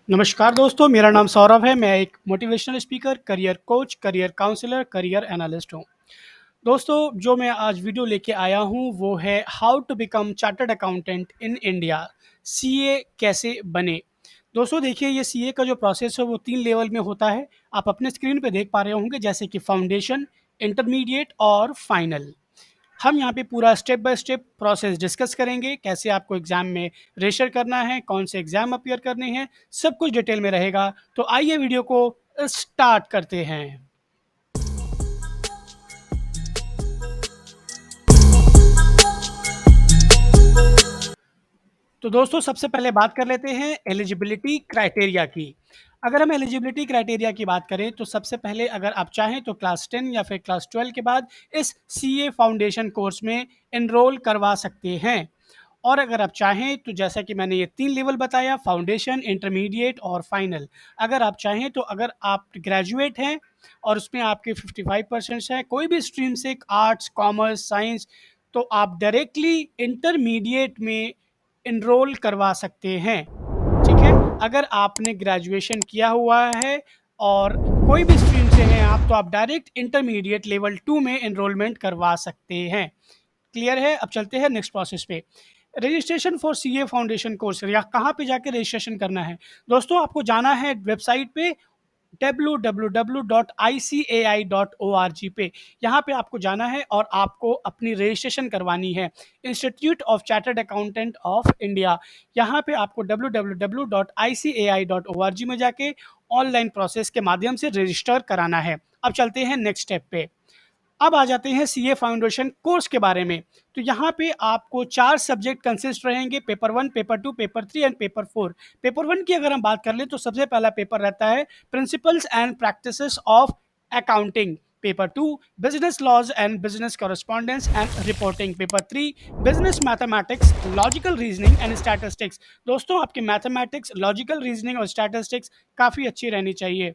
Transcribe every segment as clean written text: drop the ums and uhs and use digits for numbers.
नमस्कार दोस्तों, मेरा नाम सौरभ है। मैं एक motivational speaker, career coach, career counsellor, career analyst हूँ। दोस्तों, जो मैं आज वीडियो लेके आया हूँ, वो है how to become chartered accountant in India, CA कैसे बने। दोस्तों देखिए, ये सीए का जो प्रोसेस है वो 3 लेवल में होता है। आप अपने स्क्रीन पे देख पा रहे होंगे, जैसे कि फाउंडेशन, इंटरमीडिएट और फाइनल। हम यहाँ पे पूरा step by step process discuss करेंगे, कैसे आपको एग्ज़ाम में रजिस्टर करना है, कौन से एग्ज़ाम अपीयर करने हैं, सब कुछ डिटेल में रहेगा। तो आइए वीडियो को स्टार्ट करते हैं। तो दोस्तों सबसे पहले बात कर लेते हैं एलिजिबिलिटी क्राइटेरिया की। अगर हम एलिजिबिलिटी क्राइटेरिया की बात करें तो सबसे पहले अगर आप चाहें तो क्लास 10 या फिर क्लास 12 के बाद इस सीए फाउंडेशन कोर्स में एनरोल करवा सकते हैं। और अगर आप चाहें तो जैसा कि मैंने ये 3 लेवल बताया, फाउंडेशन, इंटरमीडिएट और फाइनल। अगर आप चाहें तो अगर आप ग्रेजुएट हैं और उसमें आपके 55% हैं, कोई भी स्ट्रीम से, आर्ट्स, कॉमर्स, साइंस, तो आप डायरेक्टली इंटरमीडिएट में एनरोल करवा सकते हैं। ठीक है? अगर आपने ग्रेजुएशन किया हुआ है और कोई भी स्ट्रीम से हैं आप, तो आप डायरेक्ट इंटरमीडिएट लेवल 2 में एनरोलमेंट करवा सकते हैं। क्लियर है? अब चलते हैं नेक्स्ट प्रोसेस पे। Registration for CA foundation course, या कहाँ पे जाके रजिस्ट्रेशन करना है? दोस्तों आपको जाना है वेबसाइट पे www.icaI.org पे। यहाँ पे आपको जाना है और आपको अपनी रजिस्ट्रेशन करवानी है। Institute of chartered accountant of India, यहाँ पे आपको www.icaI.org में जाके ऑनलाइन प्रोसेस के माध्यम से रजिस्टर कराना है। अब चलते हैं नेक्स्ट स्टेप पे। अब आ जाते हैं सीए फाउंडेशन कोर्स के बारे में। तो यहाँ पे आपको 4 सब्जेक्ट कंसिस्ट रहेंगे, paper 1, paper 2, paper 3 and paper 4। Paper 1 की अगर हम बात कर लें तो सबसे पहला पेपर रहता है principles and practices of accounting. Paper 2 business laws and business correspondence and reporting. Paper 3 business mathematics, logical reasoning and statistics. दोस्तों आपके मैथमेटिक्स, लॉजिकल रीजनिंग और स्टैटिस्टिक्स काफ़ी अच्छी रहनी चाहिए।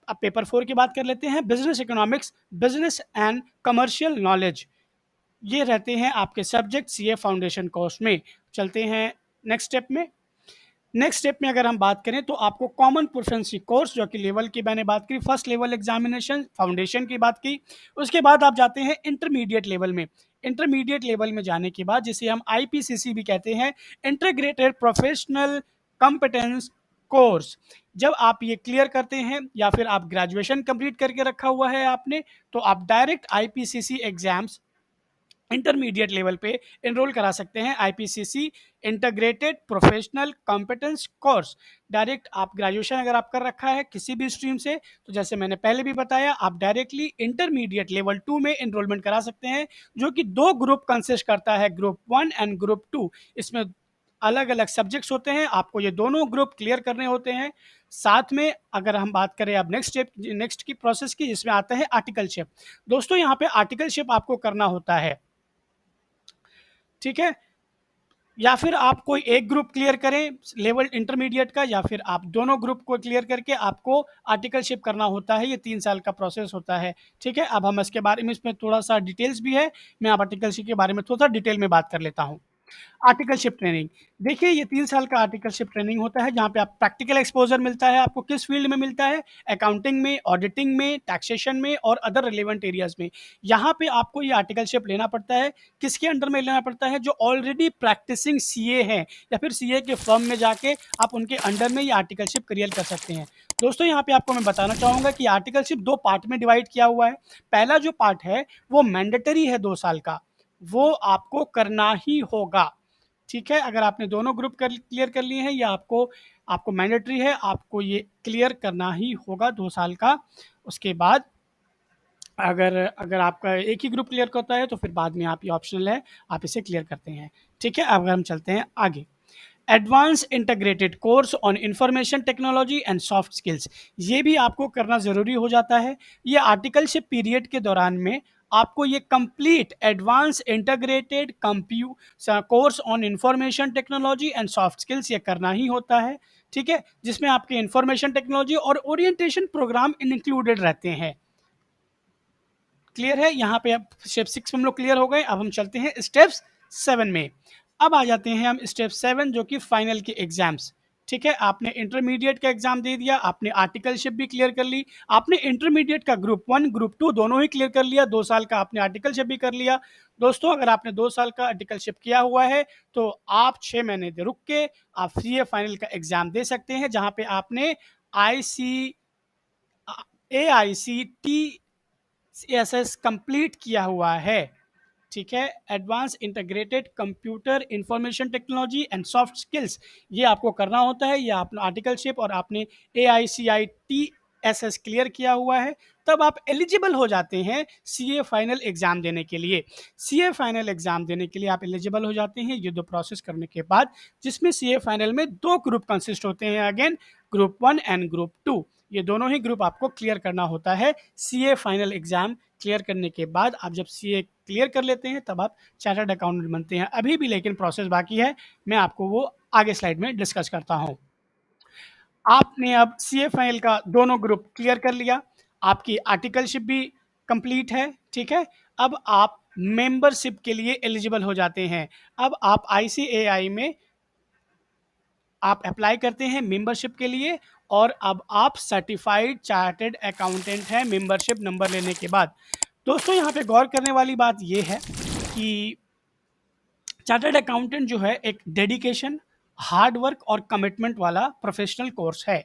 अब पेपर 4 की बात कर लेते हैं, business economics, business and commercial knowledge. ये रहते हैं आपके सब्जेक्ट सीए फाउंडेशन कोर्स में। चलते हैं नेक्स्ट स्टेप में। नेक्स्ट स्टेप में अगर हम बात करें तो आपको कॉमन प्रोफेंसी कोर्स, जो कि लेवल की मैंने बात की, फर्स्ट लेवल एग्जामिनेशन फाउंडेशन की बात की। उसके बाद आप जाते हैं इंटरमीडिएट लेवल में। इंटरमीडिएट लेवल में जाने के बाद, जिसे हम आईपीसीसी भी कहते हैं, इंटीग्रेटेड प्रोफेशनल कॉम्पिटेंस कोर्स, जब आप ये क्लियर करते हैं या फिर आप ग्रेजुएशन कंप्लीट करके रखा हुआ है आपने, तो आप direct IPCC exams intermediate level पे एनरोल करा सकते हैं। IPCC integrated professional competence course. Direct आप ग्रेजुएशन अगर आप कर रखा है किसी भी स्ट्रीम से, तो जैसे मैंने पहले भी बताया, आप डायरेक्टली इंटरमीडिएट लेवल 2 में एनरोलमेंट करा सकते हैं, जो कि 2 ग्रुप कंसिस्ट करता है, ग्रुप 1 एंड ग्रुप 2। इसमें अलग अलग सब्जेक्ट्स होते हैं, आपको ये दोनों ग्रुप क्लियर करने होते हैं। साथ में अगर हम बात करें अब नेक्स्ट स्टेप, नेक्स्ट की प्रोसेस की, जिसमें आता है आर्टिकलशिप। दोस्तों यहाँ पे आर्टिकलशिप आपको करना होता है। ठीक है? या फिर आप कोई एक ग्रुप क्लियर करें लेवल इंटरमीडिएट का, या फिर आप दोनों ग्रुप को क्लियर करके आपको आर्टिकलशिप करना होता है। ये 3 साल का प्रोसेस होता है। ठीक है? अब हम इसके बारे में, इसमें थोड़ा-सा डिटेल्स भी है। मैं अब आर्टिकलशिप के बारे में थोड़ा-सा डिटेल में बात कर लेता हूँ। आर्टिकलशिप ट्रेनिंग, देखिए ये 3 साल का आर्टिकलशिप ट्रेनिंग होता है, जहाँ पे आप प्रैक्टिकल एक्सपोजर मिलता है। आपको किस फील्ड में मिलता है? अकाउंटिंग में, ऑडिटिंग में, टैक्सेशन में और अदर रिलेवेंट एरियाज में। यहाँ पे आपको ये आर्टिकलशिप लेना पड़ता है। किसके अंडर में लेना पड़ता है? जो ऑलरेडी प्रैक्टिसिंग सीए हैं, या फिर सीए के फर्म में जाके आप उनके अंडर में ये आर्टिकलशिप क्लियर कर सकते हैं। दोस्तों यहाँ पे आपको मैं बताना चाहूँगा कि आर्टिकलशिप 2 पार्ट में डिवाइड किया हुआ है। पहला जो पार्ट है वो मैंडेटरी है 2 साल का, वो आपको करना ही होगा। ठीक है? अगर आपने दोनों ग्रुप क्लियर कर लिए हैं, या आपको आपको मैंडेटरी है, आपको ये क्लियर करना ही होगा 2 साल का। उसके बाद अगर अगर आपका एक ही ग्रुप क्लियर होता है तो फिर बाद में आप, ये ऑप्शनल है, आप इसे क्लियर करते हैं। ठीक है? अब अगर हम चलते हैं आगे, advance integrated course on information technology and soft skills, ये भी आपको करना ज़रूरी हो जाता है। ये आर्टिकलशिप पीरियड के दौरान में आपको ये complete advance integrated course on information technology and soft skills ये करना ही होता है। ठीक है? जिसमें आपके इंफॉर्मेशन टेक्नोलॉजी और ओरिएंटेशन प्रोग्राम इंक्लूडेड रहते हैं। क्लियर है? यहाँ पे अब स्टेप 6 में हम लोग क्लियर हो गए। अब हम चलते हैं स्टेप्स 7 में। अब आ जाते हैं हम स्टेप 7, जो कि फाइनल के एग्जाम्स। ठीक है, आपने इंटरमीडिएट का एग्जाम दे दिया, आपने आर्टिकलशिप भी क्लियर कर ली, आपने इंटरमीडिएट का ग्रुप 1 ग्रुप 2 दोनों ही क्लियर कर लिया, 2 साल का आपने आर्टिकलशिप भी कर लिया। दोस्तों, अगर आपने 2 साल का आर्टिकलशिप किया हुआ है तो आप 6 महीने रुक के आप सीए फाइनल का एग्जाम दे सकते हैं, जहां पे आपने आईसी AICTSS कंप्लीट किया हुआ है। ठीक है, advance integrated computer information technology and soft skills, ये आपको करना होता है। ये अपना आर्टिकलशिप और आपने AICITSS क्लियर किया हुआ है, तब आप एलिजिबल हो जाते हैं सीए फाइनल एग्जाम देने के लिए। सीए फाइनल एग्जाम देने के लिए आप एलिजिबल हो जाते हैं ये दो प्रोसेस करने के बाद, जिसमें सीए फाइनल में 2 ग्रुप कंसिस्ट होते हैं, अगेन ग्रुप 1 एंड ग्रुप 2। ये दोनों ही ग्रुप आपको क्लियर करना होता है। सीए फाइनल एग्जाम क्लियर करने के बाद आप जब सीए क्लियर कर लेते हैं तब आप चार्टर्ड अकाउंटेंट बनते हैं। अभी भी लेकिन प्रोसेस बाकी है, मैं आपको वो आगे स्लाइड में डिस्कस करता हूँ। आपने अब सीए फाइनल का दोनों ग्रुप क्लियर कर लिया, आपकी आर्टिकलशिप भी कंप्लीट है। ठीक है, अब आप मेंबरशिप के लिए एलिजिबल हो जाते हैं। अब आप आईसीएआई में आप अप्लाई करते हैं मेंबरशिप के लिए, और अब आप सर्टिफाइड चार्टर्ड अकाउंटेंट हैं मेंबरशिप नंबर लेने के बाद। दोस्तों, यहाँ पे गौर करने वाली बात यह है कि चार्टर्ड अकाउंटेंट जो है एक डेडिकेशन, हार्ड वर्क और कमिटमेंट वाला प्रोफेशनल कोर्स है।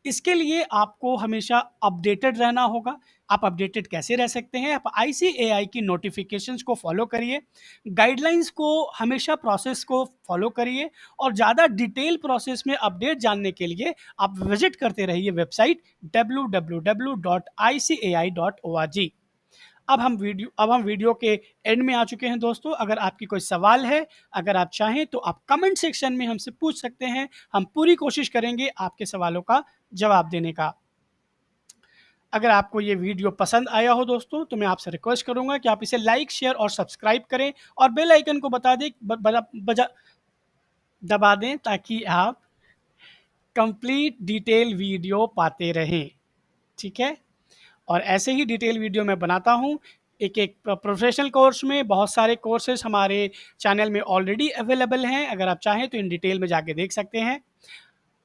इसके लिए आपको हमेशा अपडेटेड रहना होगा। आप अपडेटेड कैसे रह सकते हैं? आप आईसीएआई की नोटिफिकेशंस को फॉलो करिए, गाइडलाइंस को हमेशा प्रोसेस को फॉलो करिए, और ज़्यादा डिटेल प्रोसेस में अपडेट जानने के लिए आप विजिट करते रहिए वेबसाइट www.icaI.org। अब हम वीडियो के एंड में आ चुके हैं दोस्तों। अगर आपकी कोई सवाल है, अगर आप चाहें तो आप कमेंट सेक्शन में हमसे पूछ सकते हैं। हम पूरी कोशिश करेंगे आपके सवालों का जवाब देने का। अगर आपको ये वीडियो पसंद आया हो दोस्तों, तो मैं आपसे रिक्वेस्ट करूंगा कि आप इसे लाइक, शेयर और सब्सक्राइब करें, और बेल आइकन को बता दें दबा दें, ताकि आप कंप्लीट डिटेल वीडियो पाते रहें। ठीक है, और ऐसे ही डिटेल वीडियो मैं बनाता हूँ। एक एक प्रोफेशनल कोर्स में बहुत सारे कोर्सेज हमारे चैनल में ऑलरेडी अवेलेबल हैं, अगर आप चाहें तो इन डिटेल में जाके देख सकते हैं।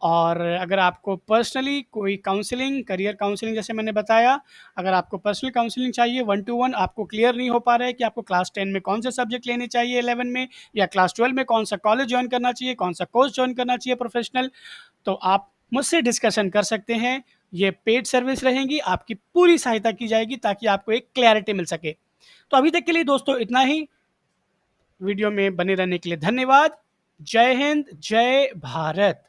और अगर आपको पर्सनली कोई काउंसलिंग, करियर काउंसलिंग जैसे मैंने बताया, अगर आपको पर्सनल काउंसलिंग चाहिए 1 to 1, आपको क्लियर नहीं हो पा रहा है कि आपको क्लास 10 में कौन से सब्जेक्ट लेने चाहिए, 11 में, या क्लास 12 में कौन सा कॉलेज ज्वाइन करना चाहिए, कौन सा कोर्स ज्वाइन करना चाहिए प्रोफेशनल, तो आप मुझसे डिस्कशन कर सकते हैं। ये पेड सर्विस रहेंगी, आपकी पूरी सहायता की जाएगी ताकि आपको एक क्लैरिटी मिल सके। तो अभी तक के लिए दोस्तों इतना ही। वीडियो में बने रहने के लिए धन्यवाद। जय हिंद, जय भारत।